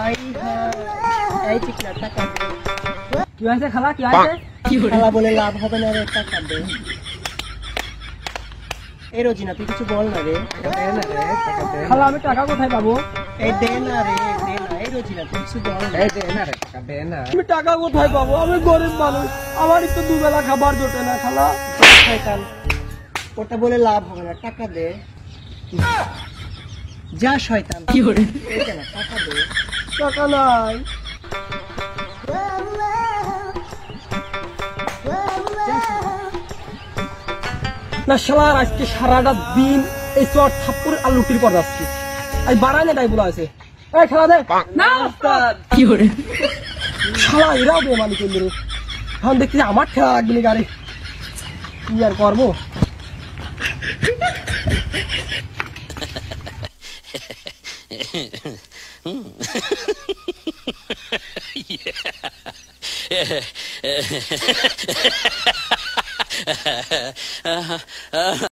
High high, এই ঠিক না, টাকা দে। কি হয়েছে খালা, কি হয়েছে? খালা বলে লাভ হবে না রে, টাকা দে। এই রোজিনা তুই কিছু বল না রে, টাকা দে না রে, টাকা দে। খালা আমি টাকা কোথায় পাবো? এই দে না রে, দে না। এই রোজিনা তুই কিছু বল না। এই দে না রে, টাকা দে না। আমি টাকা কোথায় পাবো? আমি গরিব মানুষ, আমারই তো দুবেলা খাবার জোটে না খালা। শয়তান, ওটা বলে লাভ হবে না, টাকা দে। যা শয়তান, কি করে না, টাকা দে। টাকা নাই। না শালার আজকে সারাটা দিন এই চর থাপ্পড় আর লুটির পর যাচ্ছি। আজ বাড়ায় না তাই বলা আছে। এই খেলা দে না ওস্তাদ, কি করে শালা এরাও বেমানি করল রে। এখন দেখছি আমার খেলা লাগবে না গাড়ি, কি আর করবো। Yeah.